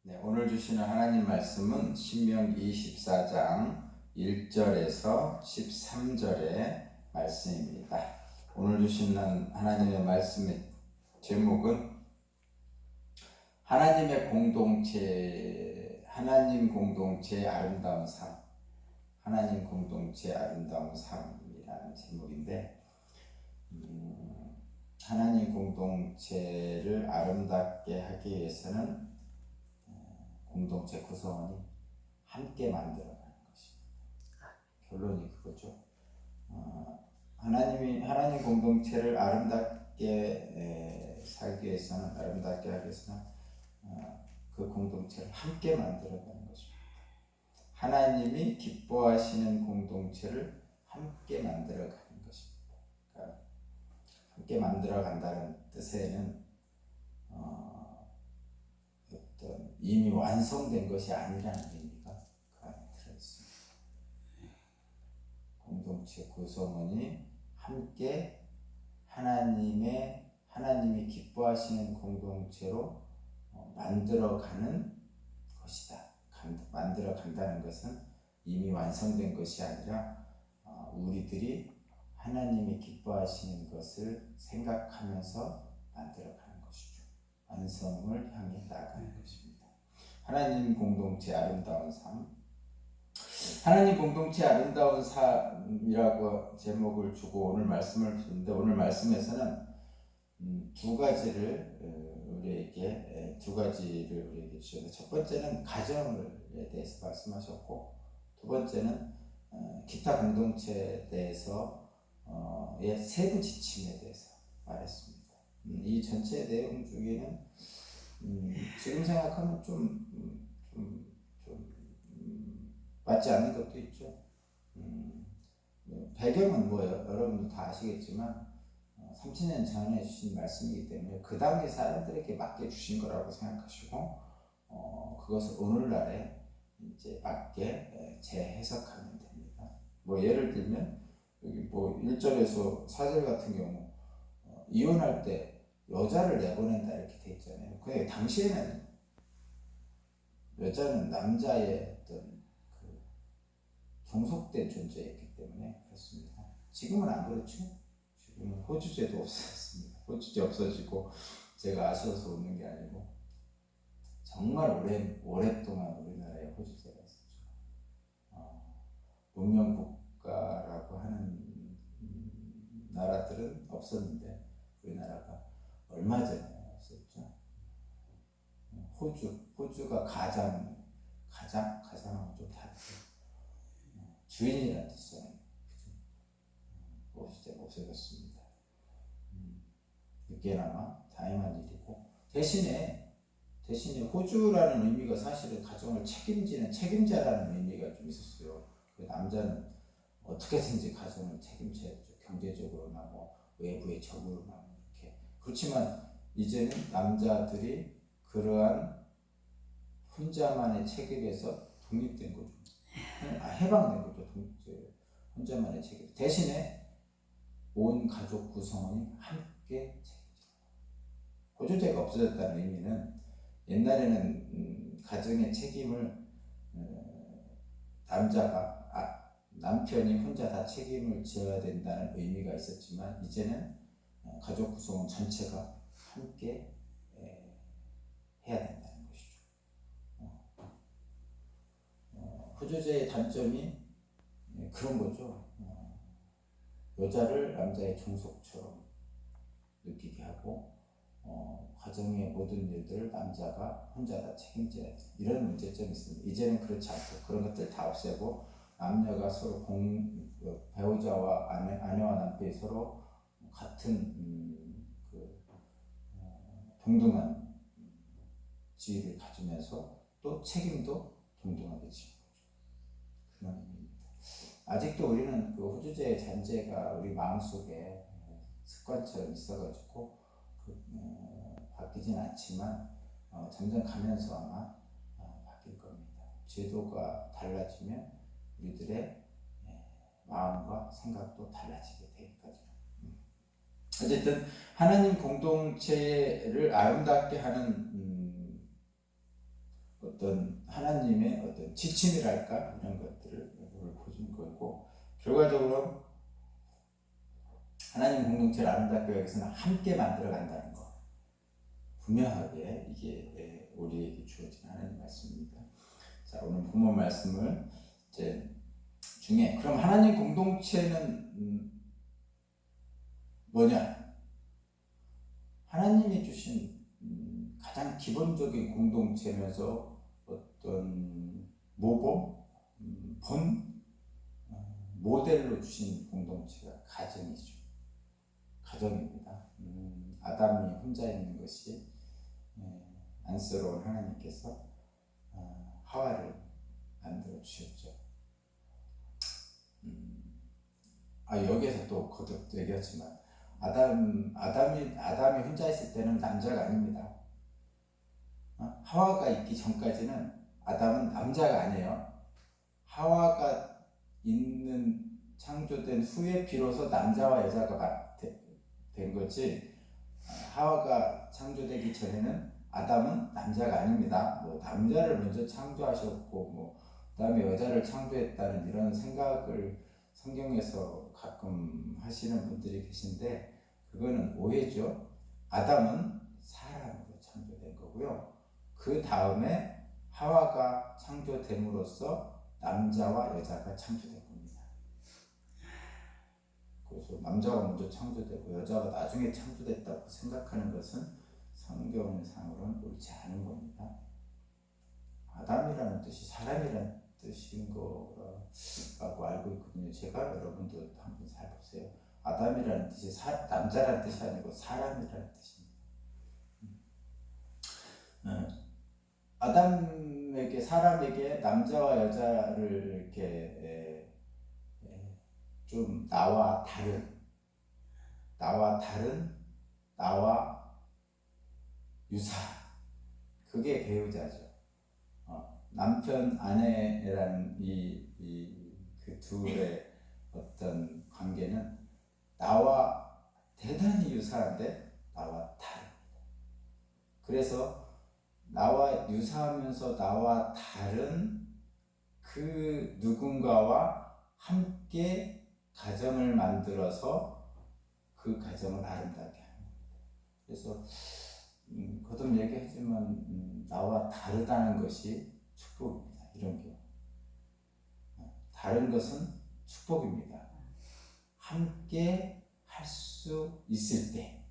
네, 오늘 주시는 하나님 말씀은 신명기 24장 1절에서 13절의 말씀입니다. 오늘 주시는 하나님의 말씀의 제목은 하나님 공동체의 아름다운 삶, 하나님 공동체의 아름다운 삶이라는 제목인데, 하나님 공동체를 아름답게 하기 위해서는 공동체 구성원이 함께 만들어가는 것입니다. 결론이 그거죠. 하나님 공동체를 아름답게 살기 위해서는, 아름답게 하기 위해서는 그 공동체를 함께 만들어가는 것입니다. 하나님이 기뻐하시는 공동체를 함께 만들어가는 것입니다. 그러니까 함께 만들어간다는 뜻에는 이미 완성된 것이 아니라는 의미가 그 안에 들어있습니다. 공동체 구성원이 함께 하나님이 기뻐하시는 공동체로 만들어가는 것이다. 만들어간다는 것은 이미 완성된 것이 아니라 우리들이 하나님이 기뻐하시는 것을 생각하면서 만들어가는 것이죠. 완성을 향해 나아가는 것입니다. 하나님 공동체 아름다운 삶. 하나님 공동체 아름다운 삶이라고 제목을 주고 오늘 말씀을 주는데, 오늘 말씀에서는 두 가지를 우리에게 주셨는데, 첫 번째는 가정에 대해서 말씀하셨고, 두 번째는 기타 공동체에 대해서 세부 지침에 대해서 말했습니다. 이 전체 내용 중에는 지금 생각하면 좀 맞지 않는 것도 있죠. 배경은 여러분도 다 아시겠지만 3000년 전에 주신 말씀이기 때문에 그 당시 사람들에게 맞게 주신 거라고 생각하시고 그것을 오늘날에 이제 맞게 재해석하면 됩니다. 예를 들면 여기 1절에서 4절 같은 경우 이혼할 때 여자를 내보낸다 이렇게 돼 있잖아요. 그 당시에는 여자는 남자의 어떤 종속된 존재였기 때문에 그렇습니다. 지금은 안 그렇죠. 지금은 호주제도 없어졌습니다. 호주제 없어지고 제가 아쉬워서 웃는 게 아니고 정말 오랫동안 우리나라에 호주제가 있었죠. 문명국가라고 하는 나라들은 없었는데 우리나라가 얼마 전에 없었죠. 호주가 가장하고 좀 다르죠. 주인이라는 뜻이잖아요. 없어졌습니다. 늦게나마 다행한 일이고, 대신에 호주라는 의미가 사실은 가정을 책임지는 책임자라는 의미가 좀 있었어요. 남자는 어떻게든지 가정을 책임져야죠. 경제적으로나 외부의 적으로나 이렇게. 그렇지만 이제는 남자들이 그러한 혼자만의 책임에서 독립된 거죠. 해방된 거죠. 혼자만의 책임. 대신에 온 가족 구성원이 함께 책임져요. 호주제가 없어졌다는 의미는 옛날에는 가정의 책임을 남편이 혼자 다 책임을 져야 된다는 의미가 있었지만 이제는 가족 구성원 전체가 함께 해야 된다는 것이죠. 호주제의 단점이 그런 거죠. 여자를 남자의 종속처럼 느끼게 하고 가정의 모든 일들을 남자가 혼자 다 책임져야 돼. 이런 문제점이 있습니다. 이제는 그렇지 않고 그런 것들 다 없애고 남녀가 서로 배우자와 아내와 남편이 서로 같은 동등한 지위를 가지면서 또 책임도 동등하게 지는 거죠. 그런 의미입니다. 아직도 우리는 그 호주제의 잔재가 우리 마음속에 습관처럼 있어가지고 바뀌진 않지만 점점 가면서 아마 바뀔 겁니다. 제도가 달라지면 우리들의 마음과 생각도 달라지게 되니까요. 어쨌든 하나님 공동체를 아름답게 하는 어떤 하나님의 어떤 지침이랄까 이런 것들을 보여준 거고, 결과적으로 하나님 공동체를 아름답게 하기 위해서는 함께 만들어 간다는 거, 분명하게 이게 우리에게 주어진 하나님 말씀입니다. 자, 오늘 본문 말씀을 이제 중에, 그럼 하나님 공동체는 뭐냐? 하나님이 주신 가장 기본적인 공동체면서 어떤 모범, 모델로 주신 공동체가 가정이죠. 가정입니다. 아담이 혼자 있는 것이 안쓰러운 하나님께서 하와를 만들어 주셨죠. 여기에서 또 거듭 얘기했지만, 아담이 혼자 있을 때는 남자가 아닙니다. 하와가 있기 전까지는 아담은 남자가 아니에요. 하와가 있는 창조된 후에 비로소 남자와 여자가 된 거지, 하와가 창조되기 전에는 아담은 남자가 아닙니다. 뭐 남자를 먼저 창조하셨고 뭐 그다음에 여자를 창조했다는 이런 생각을 성경에서 가끔 하시는 분들이 계신데, 그거는 오해죠. 아담은 사람으로 창조된 거고요. 그 다음에 하와가 창조됨으로써 남자와 여자가 창조된 겁니다. 그래서 남자가 먼저 창조되고 여자가 나중에 창조됐다고 생각하는 것은 성경상으로는 옳지 않은 겁니다. 아담이라는 뜻이 사람이라는 뜻인 거라고 알고 있거든요. 제가 여러분도 한번 잘 보세요. 아담이라는 뜻이 남자라는 뜻이 아니고 사람이라는 뜻입니다. 아담에게, 사람에게 남자와 여자를 이렇게 좀 나와 유사, 그게 배우자죠. 남편 아내라는 그 둘의 어떤 관계는 나와 대단히 유사한데 나와 다릅니다. 그래서 나와 유사하면서 나와 다른 그 누군가와 함께 가정을 만들어서 그 가정을 아름답게 합니다. 그래서 거듭 얘기하지만 나와 다르다는 것이 축복입니다. 이런 경우 다른 것은 축복입니다. 함께 할 수 있을 때,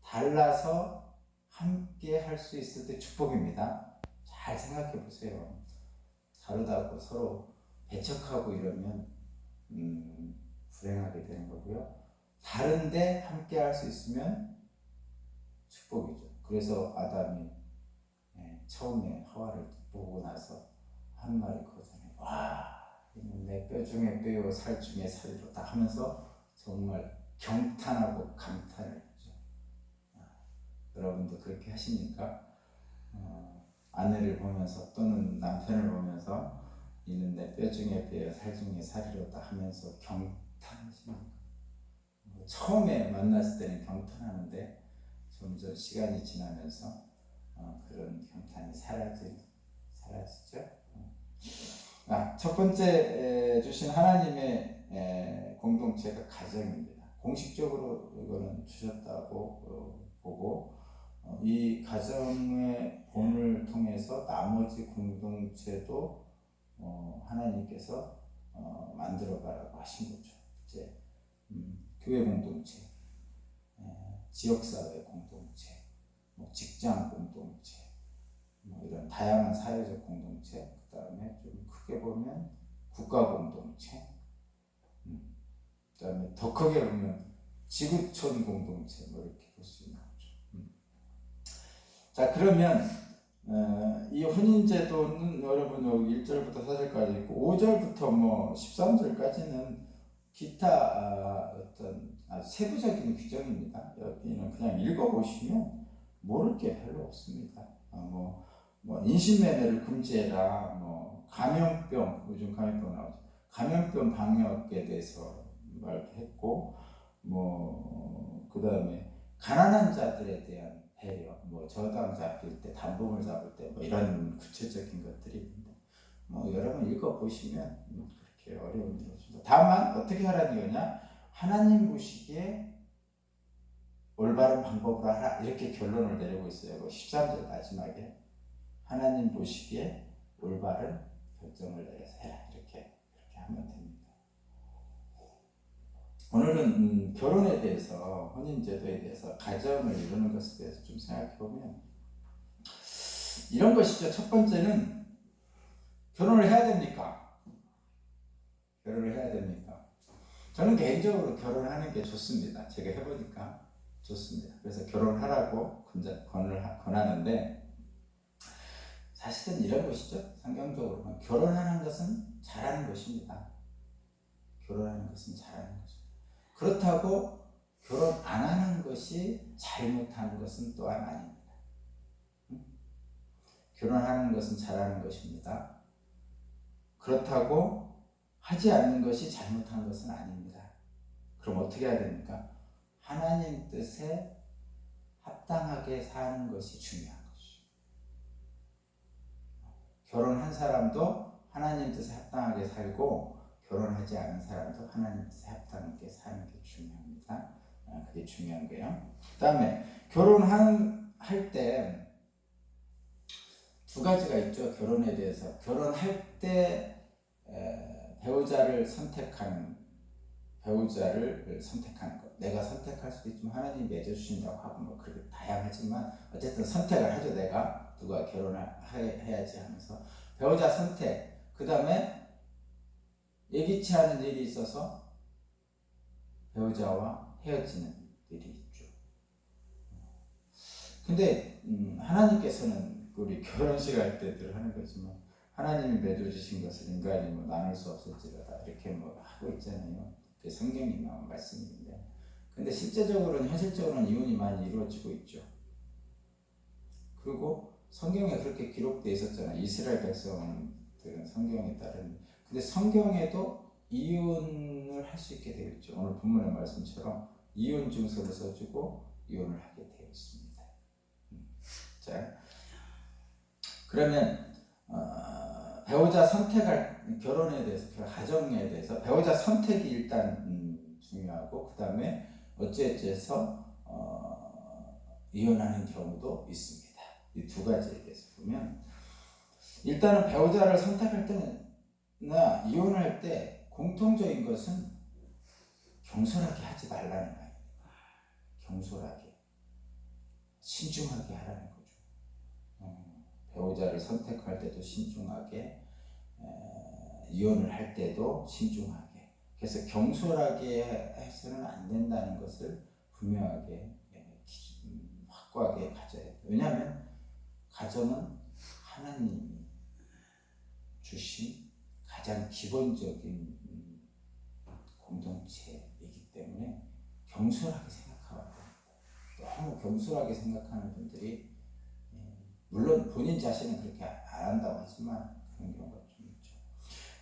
달라서 함께 할 수 있을 때 축복입니다. 잘 생각해 보세요. 다르다고 서로 배척하고 이러면 불행하게 되는 거고요. 다른데 함께 할 수 있으면 축복이죠. 그래서 아담이 처음에 하와를 보고 나서 한 말이 그거잖아요. 와, 내 뼈 중에 뼈요 살 중에 살이로다 하면서 정말 경탄하고 감탄을 하죠. 여러분도 그렇게 하십니까? 아내를 보면서 또는 남편을 보면서 이는 내 뼈 중에 뼈요 살 중에 살이로다 하면서 경탄하십니까? 처음에 만났을 때는 경탄하는데 점점 시간이 지나면서 그런 경탄이 사라지죠. 첫 번째 주신 하나님의 공동체가 가정입니다. 공식적으로 이거는 주셨다고 보고, 이 가정의 본을 통해서 나머지 공동체도 하나님께서 만들어가라고 하신 거죠. 이제 교회 공동체, 지역사회 공동체, 직장 공동체, 이런 다양한 사회적 공동체, 그 다음에 좀 크게 보면 국가 공동체, 그 다음에 더 크게 보면 지구촌 공동체, 이렇게 볼 수 있는 거죠. 자, 그러면 이 혼인제도는 여러분 여기 1절부터 4절까지 있고 5절부터 13절까지는 기타 어떤 세부적인 규정입니다. 여기는 그냥 읽어보시면 모를 게 별로 없습니다. 인신매매를 금지해라, 감염병, 요즘 감염병 나오죠. 감염병 방역에 대해서 말했고, 그 다음에 가난한 자들에 대한 배려, 뭐 저당 잡힐 때, 담보물 잡을 때, 뭐 이런 구체적인 것들이 있는데, 뭐 여러분 읽어보시면 그렇게 어려운 일 없습니다. 다만 어떻게 하라는 거냐? 하나님 보시기에 올바른 방법으로 하라, 이렇게 결론을 내리고 있어요. 13절 마지막에 하나님 보시기에 올바른 결정을 내려서 해라, 이렇게 하면 됩니다. 오늘은 결혼에 대해서, 혼인제도에 대해서, 가정을 이루는 것에 대해서 좀 생각해보면 이런 것이죠. 첫 번째는 결혼을 해야 됩니까? 결혼을 해야 됩니까? 저는 개인적으로 결혼하는 게 좋습니다. 제가 해보니까 좋습니다. 그래서 결혼하라고 권하는데, 사실은 이런 것이죠. 성경적으로 결혼하는 것은 잘하는 것입니다. 결혼하는 것은 잘하는 것입니다. 그렇다고 결혼 안 하는 것이 잘못하는 것은 또한 아닙니다. 결혼하는 것은 잘하는 것입니다. 그렇다고 하지 않는 것이 잘못한 것은 아닙니다. 그럼 어떻게 해야 됩니까? 하나님 뜻에 합당하게 사는 것이 중요한 것이죠. 결혼한 사람도 하나님 뜻에 합당하게 살고, 결혼하지 않은 사람도 하나님 뜻에 합당하게 사는 게 중요합니다. 그게 중요한 거예요. 그 다음에 결혼할 때 두 가지가 있죠. 결혼에 대해서. 결혼할 때 배우자를 선택하는 것. 내가 선택할 수도 있지만 하나님이 맺어주신다고 하고 뭐 그렇게 다양하지만 어쨌든 선택을 하죠. 내가 누가 결혼을 해야지 하면서 배우자 선택. 그 다음에 예기치 않은 일이 있어서 배우자와 헤어지는 일이 있죠. 근데 하나님께서는 우리 결혼식 할 때 늘 하는 거지만, 하나님이 맺어주신 것을 인간이 뭐 나눌 수 없을지라다, 이렇게 뭐 하고 있잖아요. 그게 성경이 나온 말씀인데, 근데 실제적으로는, 현실적으로는 이혼이 많이 이루어지고 있죠. 그리고 성경에 그렇게 기록되어 있었잖아요. 이스라엘 백성들은 성경에 따른. 근데 성경에도 이혼을 할 수 있게 되어 있죠. 오늘 본문의 말씀처럼 이혼 증서를 써주고 이혼을 하게 되어 있습니다. 자, 그러면 배우자 선택할, 결혼에 대해서, 가정에 대해서 배우자 선택이 일단 중요하고, 그 다음에 어찌어찌해서 이혼하는 경우도 있습니다. 이 두 가지에 대해서 보면, 일단은 배우자를 선택할 때나 이혼할 때 공통적인 것은 경솔하게 하지 말라는 거예요. 경솔하게, 신중하게 하라는 거죠. 배우자를 선택할 때도 신중하게, 이혼을 할 때도 신중하게. 그래서 경솔하게 해서는 안 된다는 것을 분명하게, 확고하게 가져야 돼요. 왜냐하면 가정은 하나님이 주신 가장 기본적인 공동체이기 때문에 경솔하게 생각하면 됩니다. 너무 경솔하게 생각하는 분들이, 물론 본인 자신은 그렇게 안 한다고 하지만 그런 경우가 좀 있죠.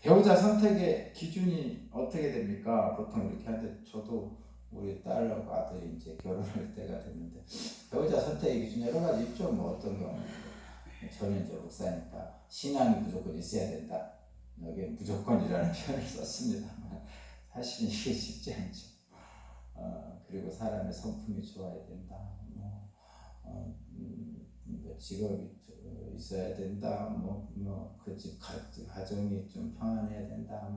배우자 선택의 기준이 어떻게 됩니까? 보통 이렇게 하는데, 저도 우리 딸하고 아들이 이제 결혼할 때가 됐는데, 배우자 선택의 기준 여러 가지 있죠. 뭐 어떤 경우, 저는 이제 목사니까 신앙이 무조건 있어야 된다. 여기에 무조건이라는 표현을 썼습니다만 사실은 이게 쉽지 않죠. 그리고 사람의 성품이 좋아야 된다. 직업이 있어야 된다. 그 집 가정이 좀 평안해야 된다.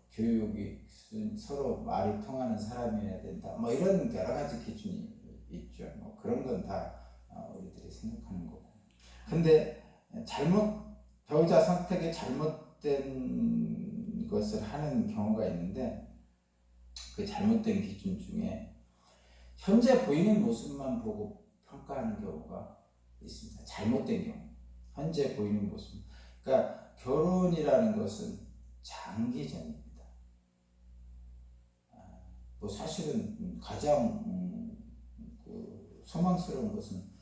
교육이 서로 말이 통하는 사람이어야 된다. 뭐 이런 여러 가지 기준이 있죠. 뭐 그런 건 다 우리들이 생각하는 거고. 근데 배우자 선택에 잘못된 것을 하는 경우가 있는데, 그 잘못된 기준 중에 현재 보이는 모습만 보고 평가하는 경우가 있습니다. 잘못된 경우. 현재 보이는 모습. 그러니까 결혼이라는 것은 장기전입니다. 사실은 가장 소망스러운 것은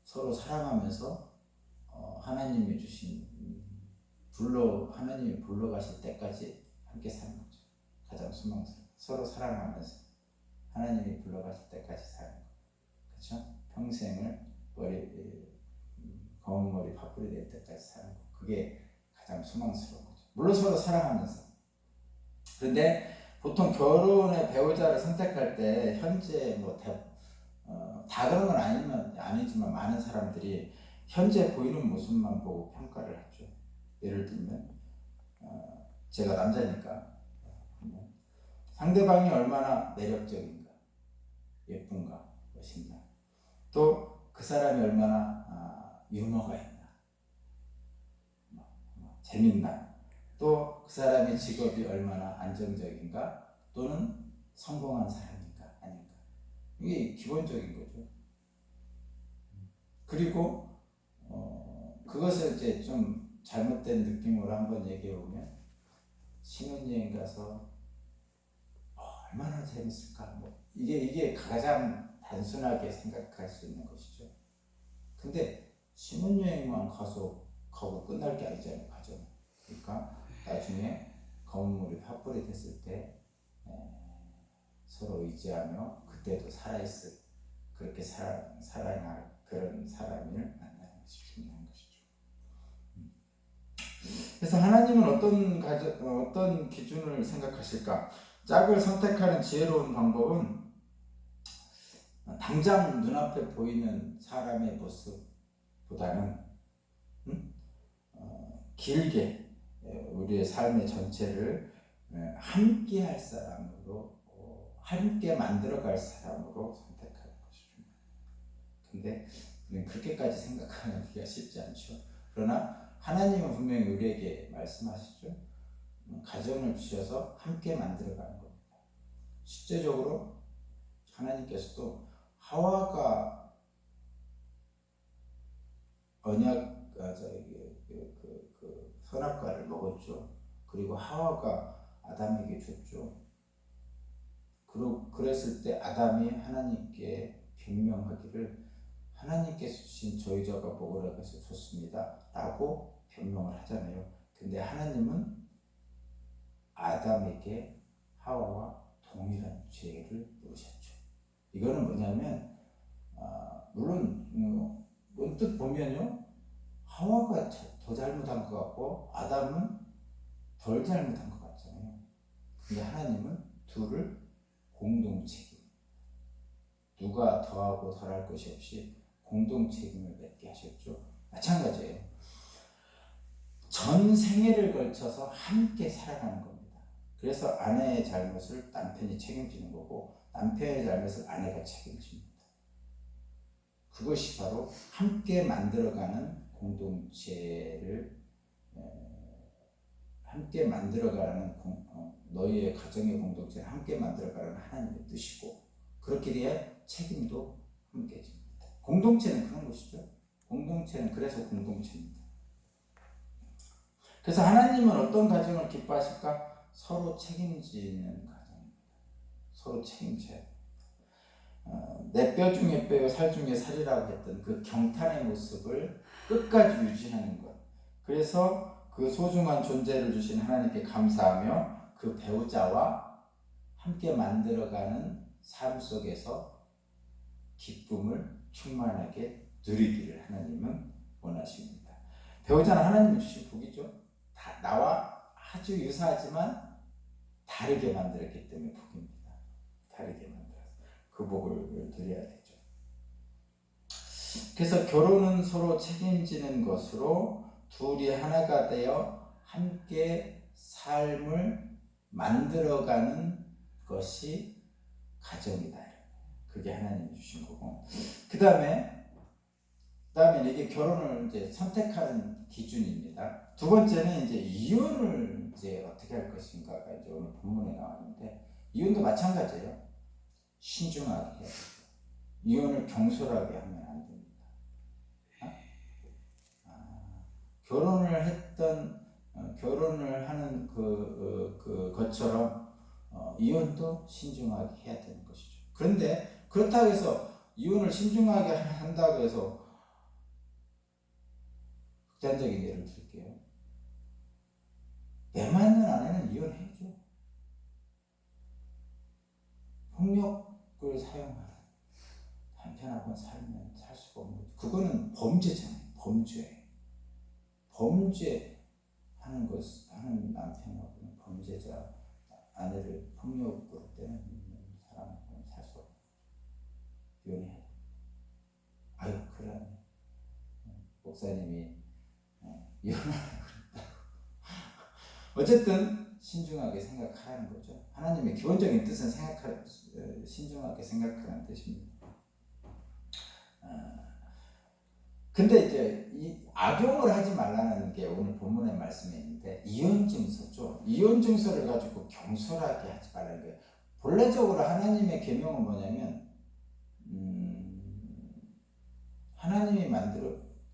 서로 사랑하면서 하나님이 주신 하나님이 불러가실 때까지 함께 사는 거죠. 가장 소망스러운, 서로 사랑하면서 하나님이 불러가실 때까지 사는 거. 그렇죠? 평생을 검은 머리 파뿌리 될 때까지 사는 거. 그게 가장 소망스러운 거죠. 물론 서로 사랑하면서. 그런데 보통 결혼의 배우자를 선택할 때 현재 다 그런 건 아니지만 많은 사람들이 현재 보이는 모습만 보고 평가를 하죠. 예를 들면 제가 남자니까 상대방이 얼마나 매력적인가, 예쁜가, 멋있나, 또 그 사람이 얼마나 유머가 있나, 재밌나, 또 그 사람의 직업이 얼마나 안정적인가, 또는 성공한 사람인가 아닌가. 이게 기본적인 거죠. 그리고 그것을 이제 좀 잘못된 느낌으로 한번 얘기해 보면, 신혼여행 가서 얼마나 재밌을까, 이게 가장 단순하게 생각할 수 있는 것이죠. 근데 신혼여행만 가고 끝날 게 아니잖아요, 과정. 그러니까 나중에 검은 물이 팥불이 됐을 때 서로 의지하며 그때도 살아있을, 그렇게 사랑할 그런 사람을 만나는 것이 중요한 것이죠. 그래서 하나님은 어떤 기준을 생각하실까? 짝을 선택하는 지혜로운 방법은 당장 눈앞에 보이는 사람의 모습보다는 길게 우리의 삶의 전체를 함께 할 사람으로, 함께 만들어갈 사람으로 선택하는 것입니다. 근데 우리는 그렇게까지 생각하기가 쉽지 않죠. 그러나 하나님은 분명히 우리에게 말씀하시죠. 가정을 주셔서 함께 만들어가는 겁니다. 실제적으로 하나님께서도 하와가 선악과를 먹었죠. 그리고 하와가 아담에게 줬죠. 그랬을 때 아담이 하나님께 변명하기를, 하나님께서 주신 저희 자가 먹으라고 해서 줬습니다 라고 변명을 하잖아요. 근데 하나님은 아담에게 하와와 동일한 죄를 물으셨죠. 이거는 뭐냐면 물론 문득 보면요, 하와가 더 잘못한 것 같고 아담은 덜 잘못한 것 같잖아요. 근데 하나님은 둘을 공동 책임, 누가 더하고 덜할 것이 없이 공동 책임을 맺게 하셨죠. 마찬가지예요. 전 생애를 걸쳐서 함께 살아가는 겁니다. 그래서 아내의 잘못을 남편이 책임지는 거고, 남편의 잘못을 아내가 책임집니다. 그것이 바로 함께 만들어가는 공동체를 함께 만들어가라는 너희의 가정의 공동체를 함께 만들어가라는 하나님의 뜻이고, 그렇게 돼야 책임도 함께 집니다. 공동체는 그런 것이죠. 공동체는 그래서 공동체입니다. 그래서 하나님은 어떤 가정을 기뻐하실까? 서로 책임지는 가정입니다. 서로 책임져야 됩니다. 내 뼈 중에 뼈요 살 중에 살이라고 했던 그 경탄의 모습을 끝까지 유지하는 것. 그래서 그 소중한 존재를 주신 하나님께 감사하며 그 배우자와 함께 만들어가는 삶 속에서 기쁨을 충만하게 누리기를 하나님은 원하십니다. 배우자는 하나님이 주신 복이죠. 나와 아주 유사하지만 다르게 만들었기 때문에 복입니다. 다르게 만들어서 그 복을 누려야 되죠. 그래서 결혼은 서로 책임지는 것으로 둘이 하나가 되어 함께 삶을 만들어가는 것이 가정이다. 그게 하나님이 주신 거고, 그 다음에 이게 결혼을 이제 선택하는 기준입니다. 두 번째는 이제 이혼을 이제 어떻게 할 것인가가 이제 오늘 본문에 나왔는데, 이혼도 마찬가지예요. 신중하게 해야 되죠. 이혼을 경솔하게 하면 안 됩니다. 결혼을 하는 것처럼 이혼도 신중하게 해야 되는 것이죠. 그런데 그렇다고 해서 이혼을 신중하게 한다고 해서, 극단적인 예를 들게요. 내 맞는 아내는 이혼해야죠. 폭력 그걸 사용하는 남편하고는 살면 살 수가 없는 거죠. 그거는 범죄잖아요. 범죄하는 하는 남편하고는 범죄자, 아내를 폭력으로 때리는 사람하고는 살 수 없고 이혼해야 돼. 아유 그러네. 목사님이 이혼하라고 그랬다고. 어쨌든 신중하게 생각하라는 거죠. 하나님의 기본적인 뜻은 신중하게 생각하라는 뜻입니다. 근데 이제 이 악용을 하지 말라는 게 오늘 본문의 말씀에 있는데 이혼증서죠. 이혼증서를 가지고 경솔하게 하지 말라는 거예요. 본래적으로 하나님의 계명은 뭐냐면 하나님이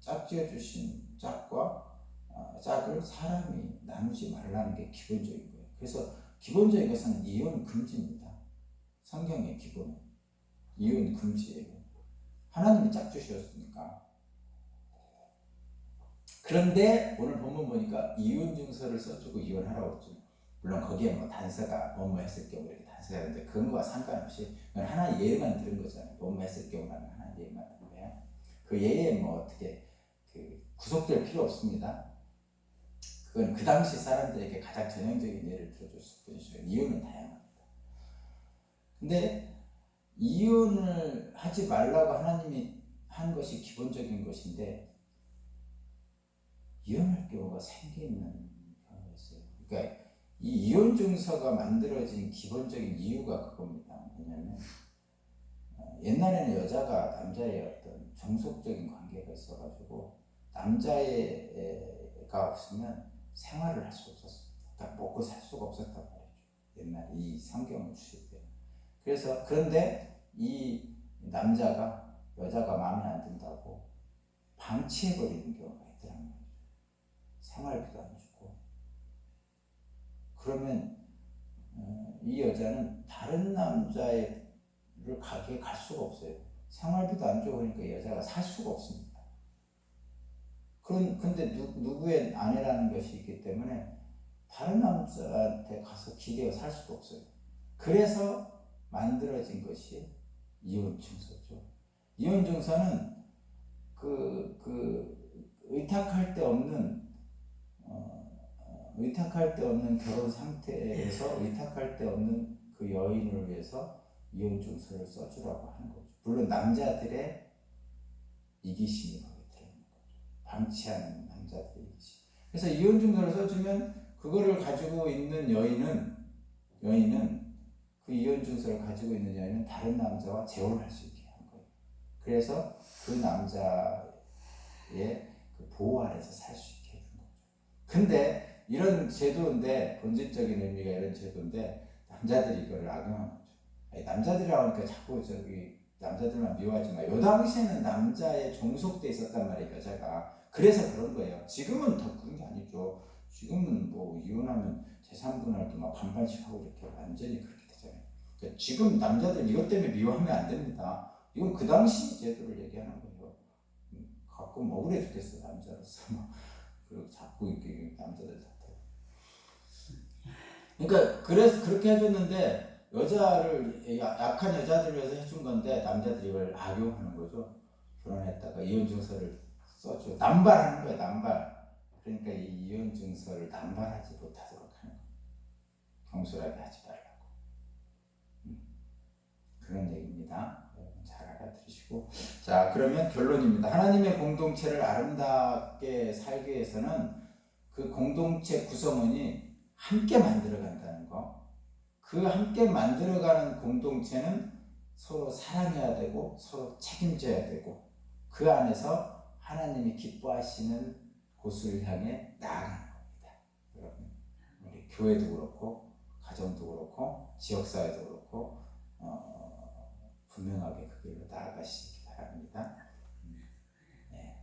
짝지어 주신 짝을 사람이 나누지 말라는 게 기본적인 거예요. 그래서 기본적인 것은 이혼 금지입니다. 성경의 기본은 이혼 금지예요. 하나님이 짝주셨으니까. 그런데 오늘 본문 보니까 이혼 증서를 써주고 이혼하라고 했죠. 물론 거기에 뭐 단서가 뭐뭐 했을 경우 이렇게 단서가 있는데 그거와 상관없이 하나의 예만 들은 거잖아요. 뭐뭐 했을 경우라는 하나의 예만 들은 거예요. 그 예에 뭐 어떻게 구속될 필요 없습니다. 그건 그 당시 사람들에게 가장 전형적인 예를 들어줬을 뿐이죠. 이유는 다양합니다. 근데 이혼을 하지 말라고 하나님이 한 것이 기본적인 것인데 이혼할 경우가 생기는 경우가 있어요. 그러니까 이 이혼 증서가 만들어진 기본적인 이유가 그겁니다. 뭐냐면 옛날에는 여자가 남자의 어떤 종속적인 관계가 있어가지고 남자가 없으면 생활을 할 수 없었습니다. 그러니까 먹고 살 수가 없었단 말이죠. 옛날 이 성경을 주실 때. 그런데 이 남자가 여자가 마음에 안 든다고 방치해버리는 경우가 있더란 말이죠. 생활비도 안 주고. 그러면 이 여자는 다른 남자를 가게 갈 수가 없어요. 생활비도 안 주고 그러니까 여자가 살 수가 없습니다. 근데 누구의 아내라는 것이 있기 때문에 다른 남자한테 가서 기대어 살 수도 없어요. 그래서 만들어진 것이 이혼증서죠. 이혼증서는 의탁할 데 없는 결혼 상태에서 의탁할 데 없는 그 여인을 위해서 이혼증서를 써주라고 하는 거죠. 물론 남자들의 이기심이 거기 들어있는 거죠. 방치하는 남자들의 이기심. 그래서 이혼증서를 써주면 그거를 가지고 있는 여인은 그 이혼증서를 가지고 있는 여인은 다른 남자와 재혼할 수 있게 한 거예요. 그래서 그 남자의 그 보호 아래서 살 수 있게 해준 거죠. 근데 이런 제도인데, 본질적인 의미가 이런 제도인데 남자들이 이걸 악용한 거죠. 남자들이라고 하니까 자꾸 남자들만 미워하지 마. 요 당시에는 남자에 종속돼 있었단 말이에요, 여자가. 그래서 그런 거예요. 지금은 더 그런 게 아니죠. 지금은 뭐 이혼하면 재산분할도 막 반반씩 하고 이렇게 완전히 그렇게 되잖아요. 그러니까 지금 남자들 이것 때문에 미워하면 안 됩니다. 이건 그 당시 제도를 얘기하는 거예요. 가끔 억울해 죽겠어, 남자로서. 그리고 자꾸 이렇게 남자들 탓하고. 그러니까 그래서 그렇게 해줬는데 약한 여자들을 위해서 해준 건데 남자들이 이걸 악용하는 거죠. 결혼했다가 이혼증서를 써줘. 남발하는 거예요, 남발. 그러니까 이 이혼증서를 남발하지 못하도록 하는 거예요. 경솔하게 하지 말라고. 그런 얘기입니다. 잘 알아들으시고. 자, 그러면 결론입니다. 하나님의 공동체를 아름답게 살기 위해서는 그 공동체 구성원이 함께 만들어간다는 거. 그 함께 만들어가는 공동체는 서로 사랑해야 되고 서로 책임져야 되고 그 안에서 하나님이 기뻐하시는 곳을 향해 나아가는 겁니다. 여러분, 우리 교회도 그렇고 가정도 그렇고 지역사회도 그렇고 분명하게 그 길로 나아가시기 바랍니다. 네.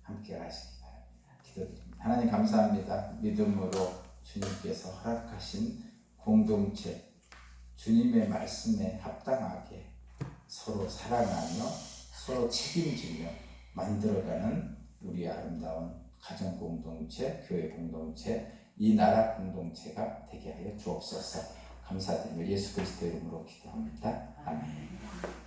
함께 가시기 바랍니다. 기도드립니다. 하나님 감사합니다. 믿음으로 주님께서 허락하신 공동체, 주님의 말씀에 합당하게 서로 사랑하며 서로 책임지며 만들어가는 우리 아름다운 가정 공동체, 교회 공동체, 이 나라 공동체가 되게 하여 주옵소서. 감사드리며 예수 그리스도 이름으로 기도합니다. 아멘.